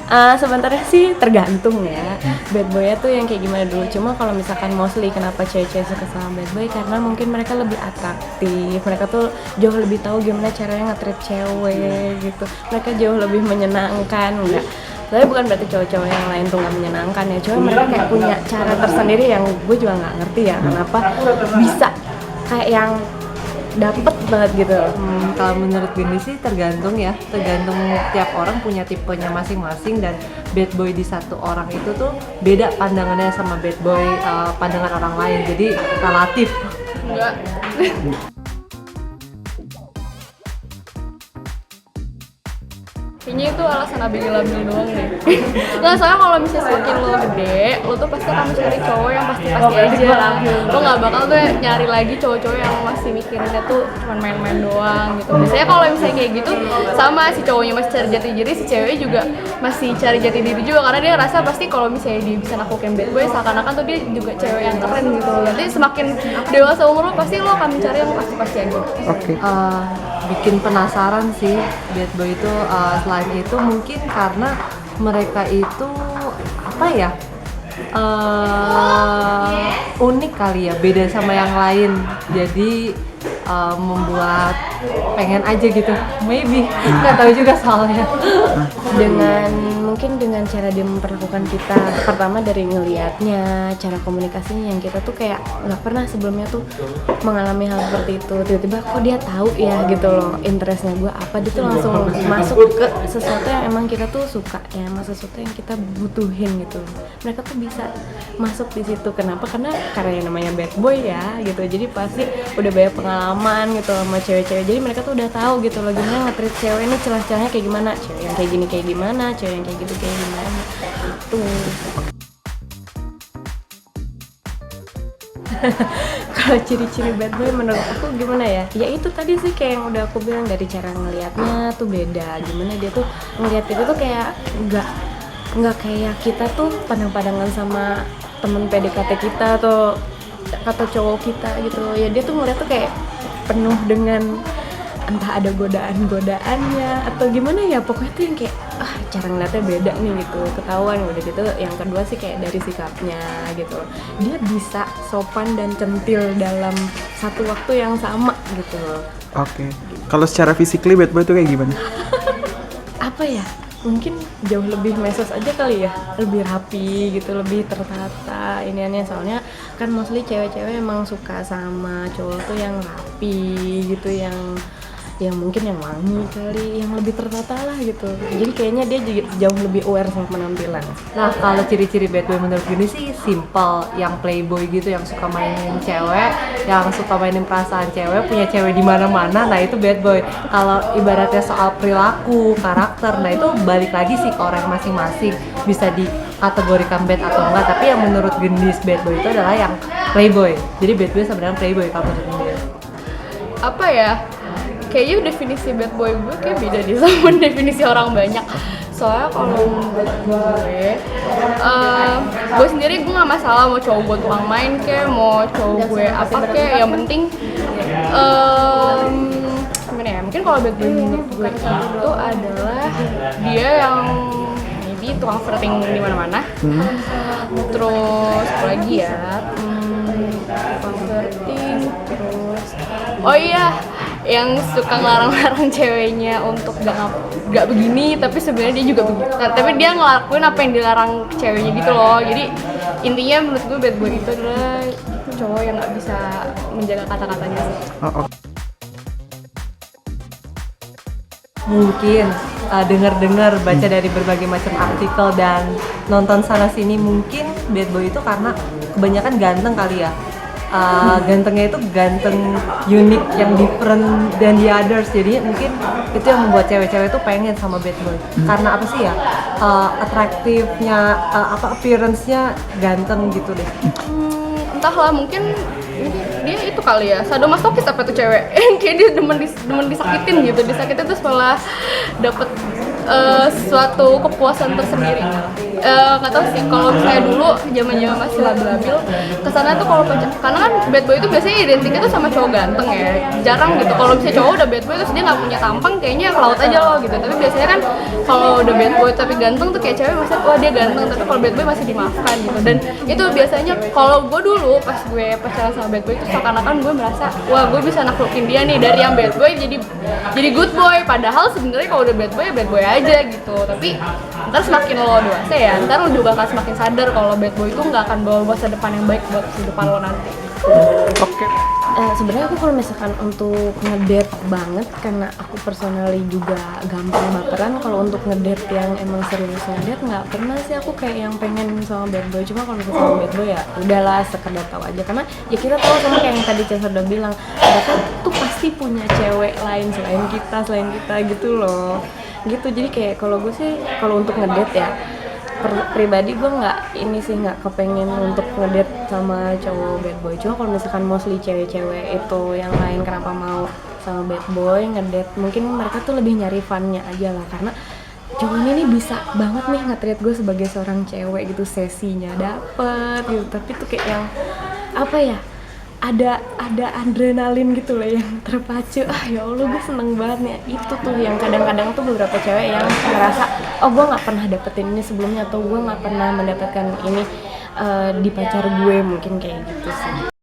Sebenarnya sih tergantung ya. Bad boy tuh yang kayak gimana dulu. Cuma kalau misalkan mostly kenapa cewek-cewek suka sama bad boy karena mungkin mereka lebih atraktif. Mereka tuh jauh lebih tahu gimana caranya nge-treat cewek gitu. Mereka jauh lebih menyenangkan, enggak. Tapi bukan berarti cowok-cowok yang lain tuh nggak menyenangkan ya. Cuma mereka kayak punya cara tersendiri yang gue juga nggak ngerti ya. Kenapa bisa kayak yang dapet banget gitu. Kalau menurut Gini sih tergantung tiap orang punya tipenya masing-masing, dan bad boy di satu orang itu tuh beda pandangannya sama bad boy pandangan orang lain, jadi relatif. Enggak. Kayaknya itu alasan abil-abil doang deh. Nggak, soalnya kalau misalnya semakin lo gede, lo tuh pasti akan mencari cowok yang pasti-pasti aja. Lo nggak bakal tuh nyari lagi cowok-cowok yang masih mikirinnya tuh cuma main-main doang gitu. Biasanya kalau misalnya kayak gitu, sama si cowoknya masih cari jati diri, si ceweknya juga masih cari jati diri juga. Karena dia ngerasa pasti kalau misalnya dia bisa naklukin bad boy, seakan-akan tuh dia juga cewek yang keren gitu. Nanti semakin dewasa umur lo, pasti lo akan mencari yang pasti-pasti aja. Oke. Bikin penasaran sih bad boy itu. Selain itu mungkin karena mereka itu apa ya, unik kali ya, beda sama yang lain, jadi membuat pengen aja gitu, maybe nggak tahu juga soalnya. Mungkin dengan cara dia memperlakukan kita, pertama dari ngelihatnya, cara komunikasinya yang kita tuh kayak nggak pernah sebelumnya tuh mengalami hal seperti itu. Tiba-tiba kok dia tahu ya gitu loh, interestnya gue apa, dia tuh langsung masuk ke sesuatu yang emang kita tuh suka ya, sama sesuatu yang kita butuhin gitu. Mereka tuh bisa masuk di situ. Kenapa? Karena yang namanya bad boy ya gitu, jadi pasti udah banyak pengalaman gitu sama cewek-cewek, jadi mereka tuh udah tahu gitu loh gimana nge-treat cewek ini, celah-celahnya kayak gimana, cewek yang kayak gini kayak gimana, cewek yang kayak gitu kayak gimana itu. Kalau ciri-ciri bad boy menurut aku gimana ya? Ya itu tadi sih kayak yang udah aku bilang, dari cara ngelihatnya tuh beda. Gimana dia tuh ngelihat itu tuh kayak nggak kayak kita tuh pandang-pandangan sama temen PDKT kita atau cowok kita gitu. Ya dia tuh ngeliat tuh kayak penuh dengan entah ada godaan-godaannya atau gimana ya, pokoknya tuh yang kayak cara ngeliatnya beda nih gitu, ketahuan udah gitu. Yang kedua sih kayak dari sikapnya gitu, dia bisa sopan dan centil dalam satu waktu yang sama gitu. Oke. Kalau secara physically bad boy itu kayak gimana? Apa ya, mungkin jauh lebih mesos aja kali ya, lebih rapi gitu, lebih tertata iniannya. Soalnya kan mostly cewek-cewek emang suka sama cowok tuh yang rapi gitu, yang mungkin yang wangi kali, yang lebih tertata lah gitu. Jadi kayaknya dia jauh lebih aware sama penampilan. Nah, kalau ciri-ciri bad boy menurut Gini sih simple, yang playboy gitu, yang suka mainin cewek, yang suka mainin perasaan cewek, punya cewek di mana-mana. Nah, itu bad boy. Kalau ibaratnya soal perilaku, karakter, nah itu balik lagi sih ke orang masing-masing, bisa dikategorikan bad atau enggak. Tapi yang menurut Gendis bad boy itu adalah yang playboy. Jadi bad boy sebenarnya playboy kalau menurut Gendis. Apa ya? Kayaknya definisi bad boy gue kayak beda deh sama definisi orang banyak. Soalnya kalau menurut gue sendiri, gue nggak masalah mau cowok gue tukang main kayak, mau cowok gue apa kayak, yang penting gimana ya, mungkin kalau bad boy menurut gue itu adalah dia yang maybe tukang flirting di mana-mana. Terus apa lagi ya, tukang flirting, terus oh iya, yang suka ngelarang-larang ceweknya untuk gak begini, tapi sebenarnya dia juga begitu. Nah, tapi dia ngelakuin apa yang dilarang ceweknya gitu loh. Jadi intinya menurut gue bad boy itu adalah cowok yang nggak bisa menjaga kata-katanya sih. Mungkin dengar-dengar, baca dari berbagai macam artikel dan nonton sana sini, mungkin bad boy itu karena kebanyakan ganteng kali ya. Gantengnya itu ganteng unik, yang different than the others, jadi mungkin itu yang membuat cewek-cewek itu pengen sama bad boy. Karena apa sih ya, atraktifnya, appearance-nya ganteng gitu deh. Entahlah, mungkin dia itu kali ya, sadomasokis apa tuh cewek kayak dia demen disakitin gitu, disakitin tuh setelah dapet suatu kepuasan tersendiri. nggak tahu sih kalau misalnya dulu zaman masih labil kesana tuh kalau pacar, karena kan bad boy itu biasanya identiknya tuh sama cowok ganteng ya, jarang gitu kalau misalnya cowok udah bad boy terus dia nggak punya tampang kayaknya ke laut aja loh gitu, tapi biasanya kan kalau udah bad boy tapi ganteng tuh kayak cewek masih wah dia ganteng, tapi kalau bad boy masih dimaafkan gitu. Dan itu biasanya kalau gue dulu pas gue pacaran sama bad boy itu seakan-akan gue merasa wah gue bisa naklukin dia nih dari yang bad boy jadi good boy, padahal sebenarnya kalau udah bad boy aja gitu. Tapi ntar semakin lo dewasa ya, ntar lo juga akan semakin sadar kalau bad boy itu nggak akan bawa masa depan yang baik buat kehidupan lo nanti. Oke. Sebenarnya aku kalau misalkan untuk ngedate banget, karena aku personally juga gampang baperan. Kalau untuk ngedate yang emang serius ngedate nggak pernah sih aku kayak yang pengen sama bad boy. Cuma kalau misalkan sama bad boy ya udahlah sekedar tahu aja, karena ya kita tahu sama kayak yang tadi Cesar udah bilang, mereka tuh pasti punya cewek lain selain kita gitu loh gitu. Jadi kayak kalau gue sih kalau untuk ngedate ya pribadi gue nggak kepengen untuk ngedate sama cowok bad boy. Cuma kalau misalkan mostly cewek-cewek itu yang lain kenapa mau sama bad boy ngedate, mungkin mereka tuh lebih nyari funnya aja lah, karena cowok ini nih bisa banget nih nge-treat gue sebagai seorang cewek gitu, sesinya dapet gitu, tapi tuh kayak yang apa ya, ada adrenalin gitu loh yang terpacu. Ya Allah gue seneng banget nih. Itu tuh yang kadang-kadang tuh beberapa cewek yang ngerasa oh gue nggak pernah dapetin ini sebelumnya, atau gue nggak pernah mendapatkan ini di pacar gue, mungkin kayak gitu sih.